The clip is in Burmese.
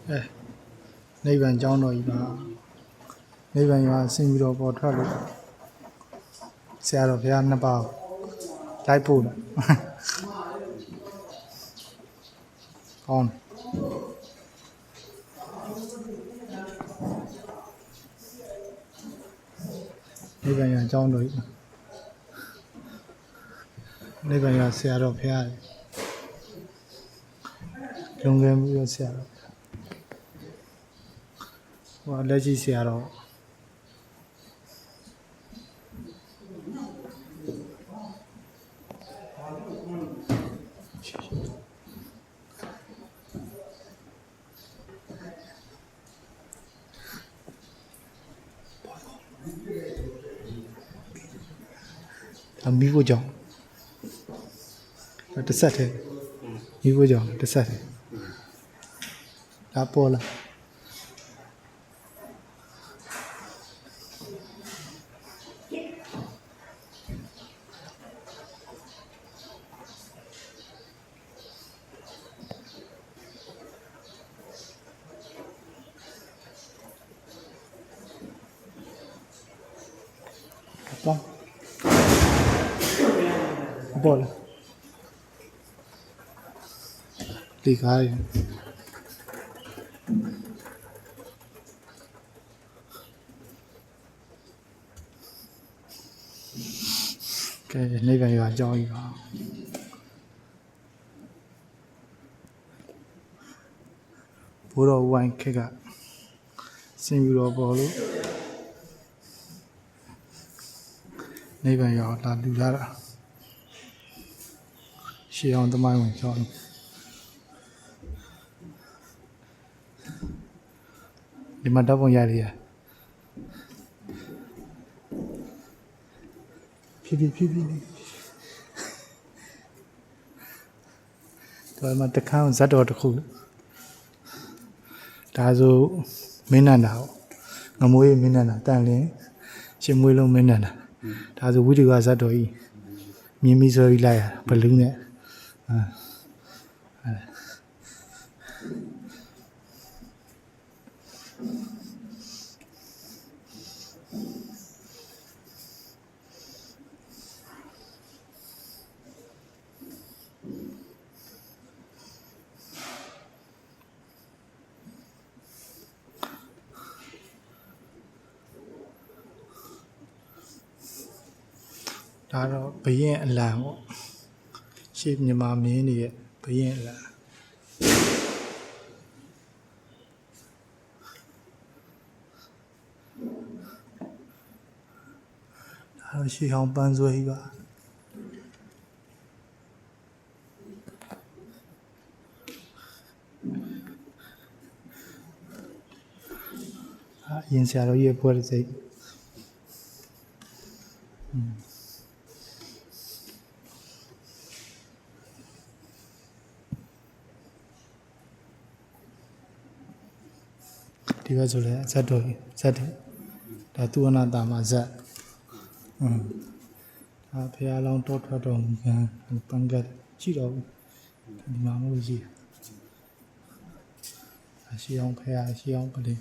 နိဗ္ဗာန်ကျောင်းတော်ကြီးပါနိဗ္ဗာန်ရွာဆင်းပြီးတော့ပေါ်ထွက်လို့ဆရာတော်ဘုရားနှစ်ပါးလိုက်ဖို့လားကောင်းနိဗ္ဗာန်ရွာကျောင်းတော်ကြီးနိဗ္ဗာန်ရွာဆရာတော်ဘုရားလုံငယ်မှုရဆရာတော်ဟိုလက်ရှိဆရာတော်မိဖို့ကြောင့်တစ်ဆက်တည်းမိဖို့ကြောင့်တစ်ဆက်တည်းဒါပေါ်လာပေါ်လာဒီကားရကဲနိဗ္ဗာန်ရွာကြောင်းကြီးပါဘိုးတော်ဝိုင်းခက်ကဆင်းပြီးတော့ပေါ်လို့နိဗ္ဗာန်ရွာလာလူလာတာရှေးအောင်သမိုင်းဝင်ကြောင်းဒီမှာတော့ပုံရရဖြည်းဖြည်းတော်မှာတခါဇတ်တော်တစ်ခုဒါဆိုမင်းနန္ဒာဟောငမွေးမင်းနန္ဒာတန်လင်းရှင်မွေးလုံးမင်းနန္ဒာဒါဆိုဝိတုကဇတ်တော်ကြီးမြင်းမီဆိုပြီးလိုက်ရဘလူးနဲ့ဒါတော့ဘရင်အလံပေါ့ရှေ့မြန်မာမင်းတွေရဲ့ဘရင်အလံဒါတော့ရှေ့အောင်ပန်းစွဲကြီးပါအရင်ဆရာတော်ရဲ့ပွဲစိတ်ဒီဘက်ဆိုလဲဇတ်တော်ဇတ်တယ်ဒါသူအနာတာမှာဇတ်ဒါဖះလောင်းတောထွက်တော်မူခံပန်းကတ်ရှိတော့ဘူးဒီမှာမလို့ရှိရှေးအောင်ဖះရှေးအောင်ပလင်